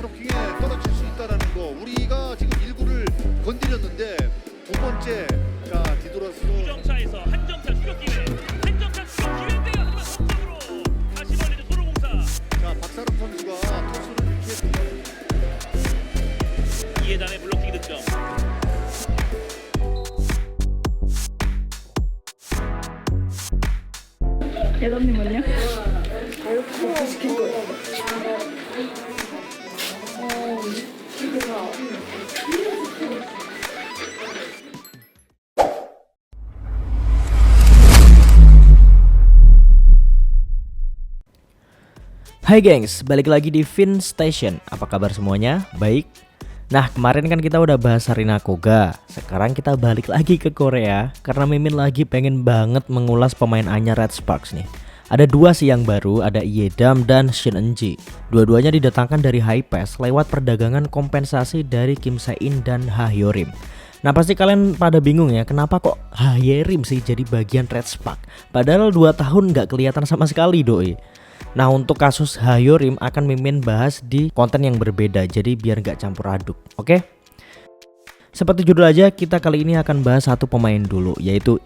브로킹에 떠닥칠 수 있다는 거. 우리가 지금 1구를 건드렸는데 두 번째 자 뒤돌아서 주정차에서 한정차 추격 기회, 한정차 추격 기회인데요. 하지만 성적으로 다시 벌리는 도로공사. 자 박사름 선수가 토스를 이렇게 이해담의 블로킹 득점. 예담님은요? Hai gengs, balik lagi di Fin Station. Apa kabar semuanya? Baik? Nah, kemarin kan kita udah bahas Sarina Koga. Sekarang kita balik lagi ke Korea karena Mimin lagi pengen banget mengulas pemain anyar Red Sparks nih. Ada dua sih yang baru, ada Iedam dan Shin Eun-ji. Dua-duanya didatangkan dari High Pass lewat perdagangan kompensasi dari Kim Se-in dan Ha Hyo-rim. Nah pasti kalian pada bingung ya, kenapa kok Ha Hyo-rim sih jadi bagian Red Spark? Padahal 2 tahun gak kelihatan sama sekali doi. Nah untuk kasus Ha Hyo-rim akan Mimin bahas di konten yang berbeda, jadi biar gak campur aduk, oke? Seperti judul aja, kita kali ini akan bahas satu pemain dulu, yaitu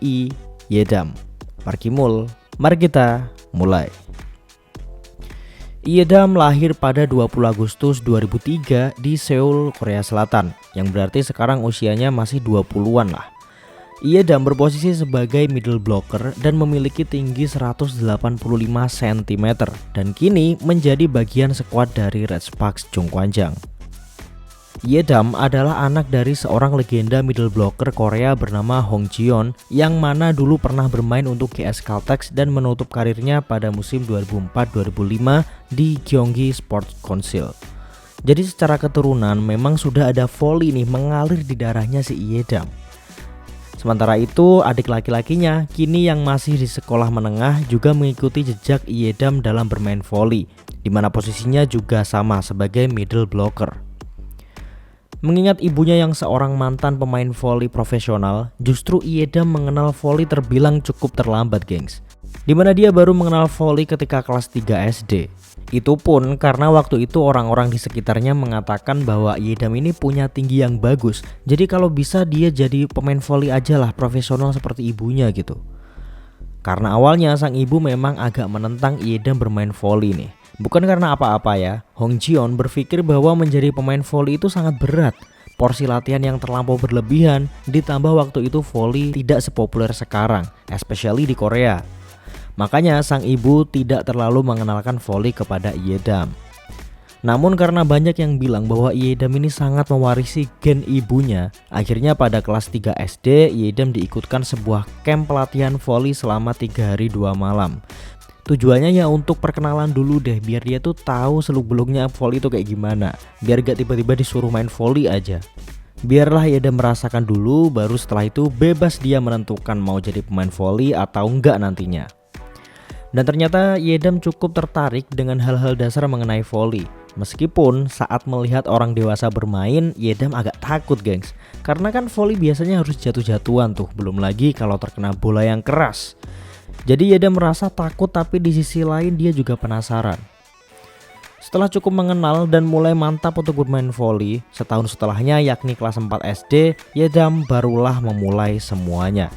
Iedam. Parkimul, mari kita mulai. Iedam lahir pada 20 Agustus 2003 di Seoul, Korea Selatan, yang berarti sekarang usianya masih 20-an lah. Iedam berposisi sebagai middle blocker dan memiliki tinggi 185 cm dan kini menjadi bagian skuad dari Red Sparks Jongkwanjang. Iedam adalah anak dari seorang legenda middle blocker Korea bernama Hong Ji-yeon yang mana dulu pernah bermain untuk GS Caltex dan menutup karirnya pada musim 2004-2005 di Gyeonggi Sports Council. Jadi secara keturunan memang sudah ada volley nih mengalir di darahnya si Iedam. Sementara itu adik laki-lakinya kini yang masih di sekolah menengah juga mengikuti jejak Iedam dalam bermain volley, di mana posisinya juga sama sebagai middle blocker. Mengingat ibunya yang seorang mantan pemain volley profesional, justru Iedam mengenal volley terbilang cukup terlambat gengs, di mana dia baru mengenal volley ketika kelas 3 SD. Itu pun karena waktu itu orang-orang di sekitarnya mengatakan bahwa Iedam ini punya tinggi yang bagus. Jadi kalau bisa dia jadi pemain volley aja lah, profesional seperti ibunya gitu. Karena awalnya sang ibu memang agak menentang Iedam bermain volley nih. Bukan karena apa-apa ya, Hong Ji-yeon berpikir bahwa menjadi pemain volley itu sangat berat. Porsi latihan yang terlampau berlebihan, ditambah waktu itu volley tidak sepopuler sekarang, especially di Korea. Makanya sang ibu tidak terlalu mengenalkan volley kepada Iedam. Namun karena banyak yang bilang bahwa Iedam ini sangat mewarisi gen ibunya, akhirnya pada kelas 3 SD Iedam diikutkan sebuah camp pelatihan volley selama 3 hari 2 malam. Tujuannya ya untuk perkenalan dulu deh, biar dia tuh tahu seluk-beluknya volley itu kayak gimana, biar gak tiba-tiba disuruh main volley aja. Biarlah Iedam merasakan dulu, baru setelah itu bebas dia menentukan mau jadi pemain volley atau enggak nantinya. Dan ternyata Iedam cukup tertarik dengan hal-hal dasar mengenai volley. Meskipun saat melihat orang dewasa bermain, Iedam agak takut gengs. Karena kan volley biasanya harus jatuh-jatuhan tuh, belum lagi kalau terkena bola yang keras. Jadi Iedam merasa takut, tapi di sisi lain dia juga penasaran. Setelah cukup mengenal dan mulai mantap untuk bermain volley, setahun setelahnya yakni kelas 4 SD, Iedam barulah memulai semuanya.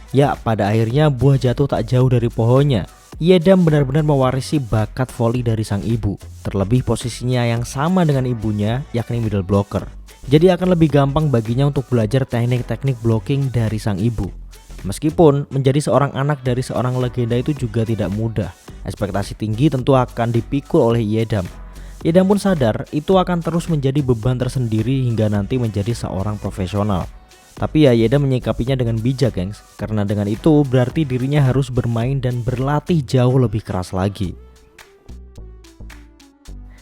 Ya, pada akhirnya buah jatuh tak jauh dari pohonnya. Iedam benar-benar mewarisi bakat volley dari sang ibu. Terlebih posisinya yang sama dengan ibunya, yakni middle blocker. Jadi akan lebih gampang baginya untuk belajar teknik-teknik blocking dari sang ibu. Meskipun menjadi seorang anak dari seorang legenda itu juga tidak mudah. Ekspektasi tinggi tentu akan dipikul oleh Iedam. Iedam pun sadar itu akan terus menjadi beban tersendiri hingga nanti menjadi seorang profesional. Tapi ya Iedam menyikapinya dengan bijak gengs, karena dengan itu berarti dirinya harus bermain dan berlatih jauh lebih keras lagi.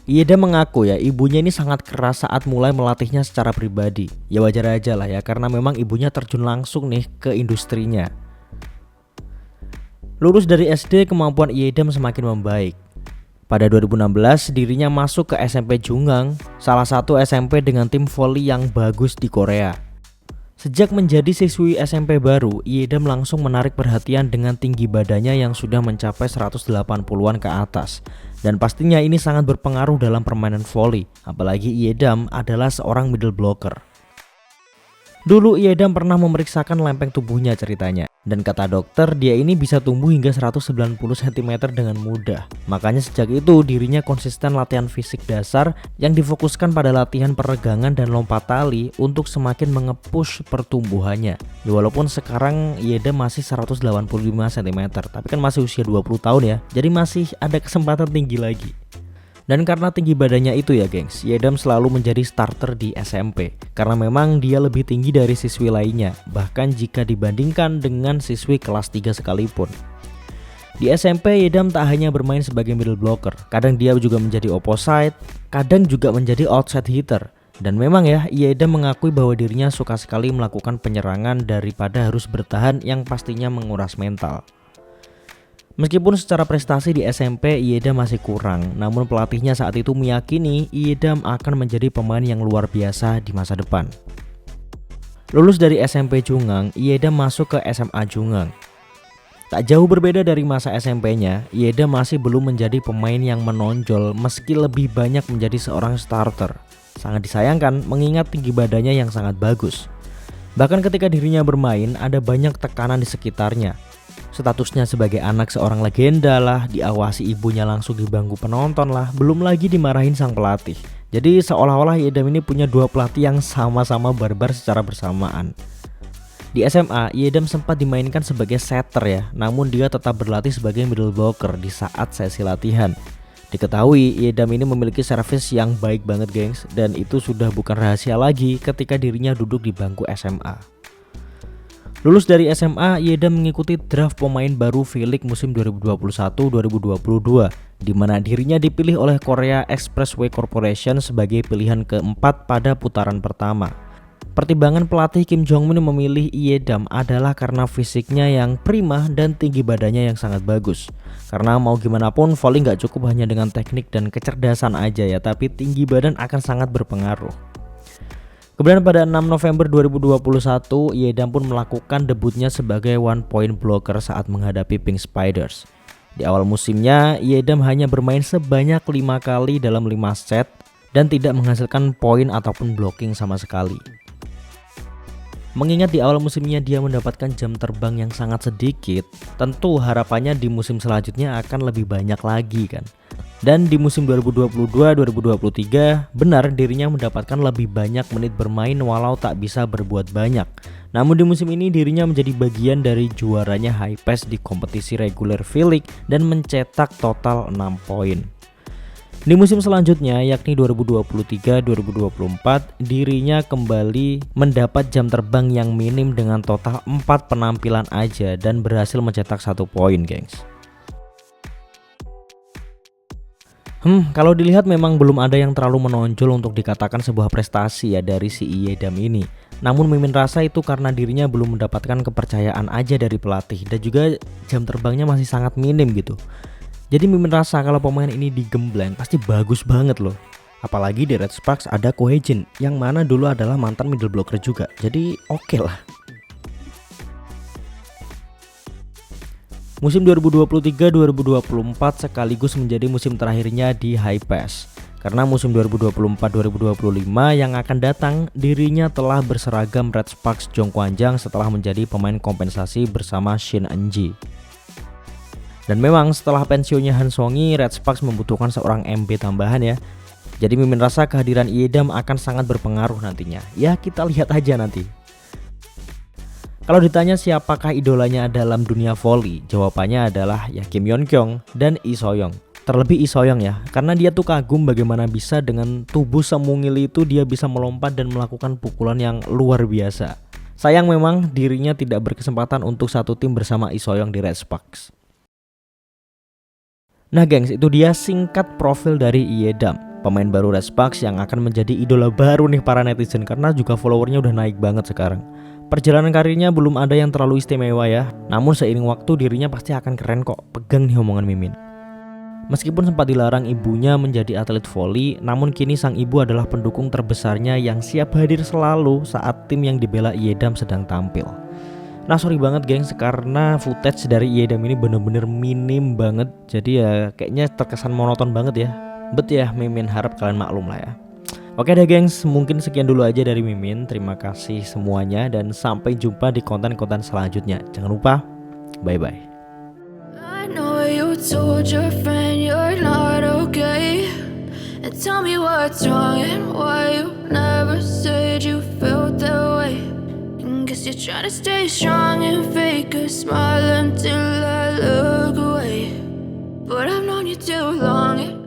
Iedam mengaku ya ibunya ini sangat keras saat mulai melatihnya secara pribadi. Ya wajar aja lah ya, karena memang ibunya terjun langsung nih ke industrinya. Lulus dari SD, kemampuan Iedam semakin membaik. Pada 2016 dirinya masuk ke SMP Jungang, salah satu SMP dengan tim volley yang bagus di Korea. Sejak menjadi siswi SMP baru, Iedam langsung menarik perhatian dengan tinggi badannya yang sudah mencapai 180-an ke atas. Dan pastinya ini sangat berpengaruh dalam permainan voli, apalagi Iedam adalah seorang middle blocker. Dulu Iedam pernah memeriksakan lempeng tubuhnya ceritanya, dan kata dokter dia ini bisa tumbuh hingga 190 cm dengan mudah. Makanya sejak itu dirinya konsisten latihan fisik dasar yang difokuskan pada latihan peregangan dan lompat tali untuk semakin mengepush pertumbuhannya. Ya, walaupun sekarang Iedam masih 185 cm, tapi kan masih usia 20 tahun ya, jadi masih ada kesempatan tinggi lagi. Dan karena tinggi badannya itu ya gengs, Iedam selalu menjadi starter di SMP karena memang dia lebih tinggi dari siswi lainnya, bahkan jika dibandingkan dengan siswi kelas 3 sekalipun. Di SMP Iedam tak hanya bermain sebagai middle blocker, kadang dia juga menjadi opposite, kadang juga menjadi outside hitter. Dan memang ya, Iedam mengakui bahwa dirinya suka sekali melakukan penyerangan daripada harus bertahan yang pastinya menguras mental. Meskipun secara prestasi di SMP Iedam masih kurang, namun pelatihnya saat itu meyakini Iedam akan menjadi pemain yang luar biasa di masa depan. Lulus dari SMP Jungang, Iedam masuk ke SMA Jungang. Tak jauh berbeda dari masa SMP-nya, Iedam masih belum menjadi pemain yang menonjol meski lebih banyak menjadi seorang starter. Sangat disayangkan mengingat tinggi badannya yang sangat bagus. Bahkan ketika dirinya bermain, ada banyak tekanan di sekitarnya. Statusnya sebagai anak seorang legenda lah, diawasi ibunya langsung di bangku penonton lah, belum lagi dimarahin sang pelatih. Jadi seolah-olah Iedam ini punya dua pelatih yang sama-sama barbar secara bersamaan. Di SMA, Iedam sempat dimainkan sebagai setter ya, namun dia tetap berlatih sebagai middle blocker di saat sesi latihan. Diketahui Iedam ini memiliki servis yang baik banget gengs, dan itu sudah bukan rahasia lagi ketika dirinya duduk di bangku SMA. Lulus dari SMA, Iedam mengikuti draft pemain baru V-League musim 2021-2022, di mana dirinya dipilih oleh Korea Expressway Corporation sebagai pilihan keempat pada putaran pertama. Pertimbangan pelatih Kim Jong-min memilih Iedam adalah karena fisiknya yang prima dan tinggi badannya yang sangat bagus. Karena mau gimana pun, voli nggak cukup hanya dengan teknik dan kecerdasan aja ya, tapi tinggi badan akan sangat berpengaruh. Kemudian pada 6 November 2021, Iedam pun melakukan debutnya sebagai one point blocker saat menghadapi Pink Spiders. Di awal musimnya, Iedam hanya bermain sebanyak 5 kali dalam 5 set dan tidak menghasilkan poin ataupun blocking sama sekali. Mengingat di awal musimnya dia mendapatkan jam terbang yang sangat sedikit, tentu harapannya di musim selanjutnya akan lebih banyak lagi kan. Dan di musim 2022-2023 benar dirinya mendapatkan lebih banyak menit bermain walau tak bisa berbuat banyak. Namun di musim ini dirinya menjadi bagian dari juaranya High Pass di kompetisi reguler V-League dan mencetak total 6 poin. Di musim selanjutnya yakni 2023-2024 dirinya kembali mendapat jam terbang yang minim dengan total 4 penampilan aja dan berhasil mencetak 1 poin gengs. Kalau dilihat memang belum ada yang terlalu menonjol untuk dikatakan sebuah prestasi ya dari si Iedam ini. Namun Mimin rasa itu karena dirinya belum mendapatkan kepercayaan aja dari pelatih dan juga jam terbangnya masih sangat minim gitu. Jadi Mimin rasa kalau pemain ini digembleng pasti bagus banget loh. Apalagi di Red Sparks ada Ko Hae-jin yang mana dulu adalah mantan middle blocker juga. Jadi oke lah. Musim 2023-2024 sekaligus menjadi musim terakhirnya di High Pass. Karena musim 2024-2025 yang akan datang, dirinya telah berseragam Red Sparks Jongkwanjang setelah menjadi pemain kompensasi bersama Shin Eun-ji. Dan memang setelah pensiunnya Han Song-hee, Red Sparks membutuhkan seorang MB tambahan ya. Jadi Mimin rasa kehadiran Iedam akan sangat berpengaruh nantinya. Ya kita lihat aja nanti. Kalau ditanya siapakah idolanya dalam dunia voli, jawabannya adalah ya Kim Yeon Kyung dan Lee So-young. Terlebih Lee So-young ya, karena dia tuh kagum bagaimana bisa dengan tubuh semungil itu dia bisa melompat dan melakukan pukulan yang luar biasa. Sayang memang dirinya tidak berkesempatan untuk satu tim bersama Lee So-young di Red Sparks. Nah gengs, itu dia singkat profil dari Iedam, pemain baru Red Sparks yang akan menjadi idola baru nih para netizen karena juga followernya udah naik banget sekarang. Perjalanan karirnya belum ada yang terlalu istimewa ya, namun seiring waktu dirinya pasti akan keren kok, pegang nih omongan Mimin. Meskipun sempat dilarang ibunya menjadi atlet voli, namun kini sang ibu adalah pendukung terbesarnya yang siap hadir selalu saat tim yang dibela Iedam sedang tampil. Nah sorry banget gengs, karena footage dari Iedam ini bener-bener minim banget. Jadi ya kayaknya terkesan monoton banget ya. But ya Mimin harap kalian maklum lah ya. Oke deh gengs, mungkin sekian dulu aja dari Mimin. Terima kasih semuanya dan sampai jumpa di konten-konten selanjutnya. Jangan lupa, bye-bye. I know you told your friend you're not okay, and tell me what's wrong and why you never said you felt that way. And guess you're trying to stay strong and fake a smile until I look away. But I've known you too long.